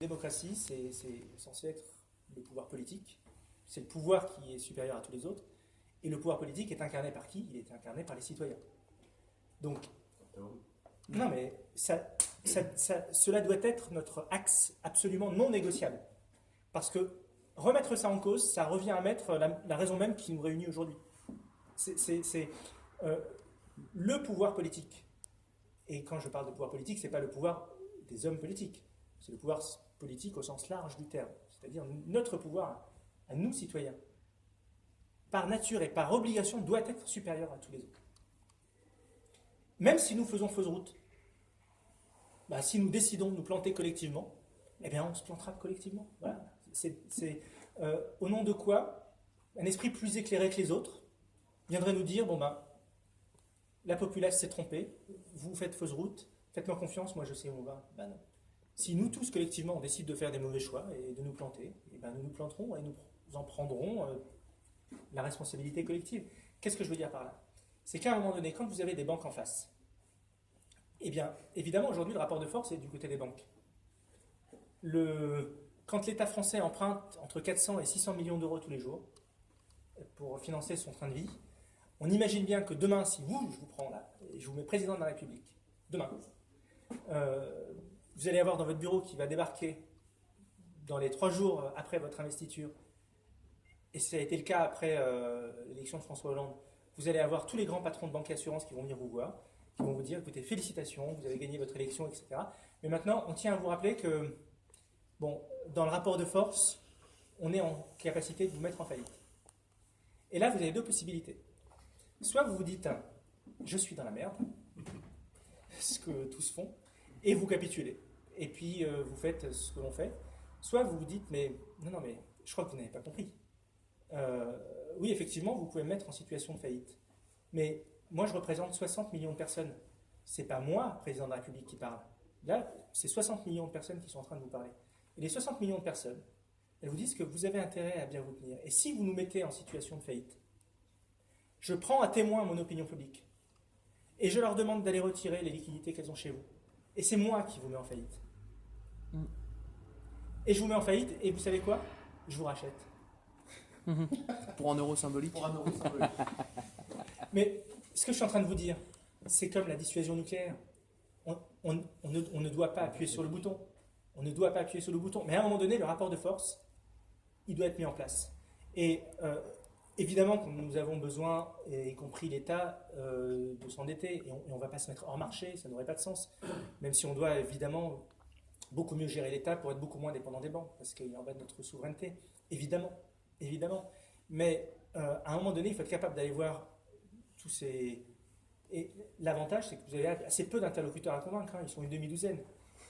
La démocratie, c'est censé être le pouvoir politique. C'est le pouvoir qui est supérieur à tous les autres. Et le pouvoir politique est incarné par qui? Il est incarné par les citoyens. Donc, non mais cela doit être notre axe absolument non négociable. Parce que remettre ça en cause, ça revient à mettre la raison même qui nous réunit aujourd'hui. C'est le pouvoir politique. Et quand je parle de pouvoir politique, ce n'est pas le pouvoir des hommes politiques. C'est le pouvoir politique au sens large du terme. C'est-à-dire notre pouvoir à nous, citoyens, par nature et par obligation, doit être supérieur à tous les autres. Même si nous faisons fausse route, si nous décidons de nous planter collectivement, eh bien on se plantera collectivement. Voilà. C'est au nom de quoi un esprit plus éclairé que les autres viendrait nous dire, la populace s'est trompée, vous faites fausse route, faites-moi confiance, moi je sais où on va. Non. Si nous tous collectivement on décide de faire des mauvais choix et de nous planter, nous nous planterons et nous en prendrons la responsabilité collective. Qu'est-ce que je veux dire par là? C'est qu'à un moment donné, quand vous avez des banques en face, évidemment aujourd'hui le rapport de force est du côté des banques. Quand l'État français emprunte entre 400 et 600 millions d'euros tous les jours pour financer son train de vie, on imagine bien que demain, si je vous prends là, et je vous mets président de la République, demain, vous allez avoir dans votre bureau qui va débarquer dans les 3 jours après votre investiture, et ça a été le cas après l'élection de François Hollande, vous allez avoir tous les grands patrons de banque et assurance qui vont venir vous voir, qui vont vous dire, écoutez, félicitations, vous avez gagné votre élection, etc. Mais maintenant, on tient à vous rappeler que, dans le rapport de force, on est en capacité de vous mettre en faillite. Et là, vous avez 2 possibilités. Soit vous vous dites, je suis dans la merde, ce que tous font, et vous capitulez. Et puis, vous faites ce que l'on fait. Soit vous vous dites, mais je crois que vous n'avez pas compris. Oui, effectivement, vous pouvez me mettre en situation de faillite. Mais moi, je représente 60 millions de personnes. C'est pas moi, président de la République, qui parle. Là, c'est 60 millions de personnes qui sont en train de vous parler. Et les 60 millions de personnes, elles vous disent que vous avez intérêt à bien vous tenir. Et si vous nous mettez en situation de faillite, je prends à témoin mon opinion publique. Et je leur demande d'aller retirer les liquidités qu'elles ont chez vous. Et c'est moi qui vous mets en faillite. Et je vous mets en faillite, et vous savez quoi? Je vous rachète. Pour un euro symbolique. Mais ce que je suis en train de vous dire, c'est comme la dissuasion nucléaire. On ne doit pas appuyer sur le bouton. On ne doit pas appuyer sur le bouton. Mais à un moment donné, le rapport de force, il doit être mis en place. Et évidemment, nous avons besoin, y compris l'État, de s'endetter. Et on ne va pas se mettre hors marché, ça n'aurait pas de sens. Même si on doit évidemment beaucoup mieux gérer l'État pour être beaucoup moins dépendant des banques, parce qu'il y en va de notre souveraineté. Évidemment. Mais à un moment donné, il faut être capable d'aller voir tous ces... Et l'avantage, c'est que vous avez assez peu d'interlocuteurs à convaincre. Ils sont une demi-douzaine.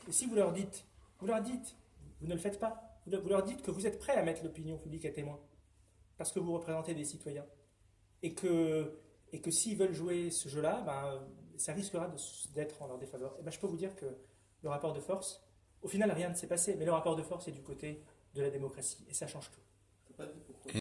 Et si vous leur dites, vous ne le faites pas. Vous leur dites que vous êtes prêt à mettre l'opinion publique à témoin. Parce que vous représentez des citoyens. Et que s'ils veulent jouer ce jeu-là, ça risquera d'être en leur défaveur. Et je peux vous dire que le rapport de force, au final, rien ne s'est passé. Mais le rapport de force est du côté de la démocratie. Et ça change tout.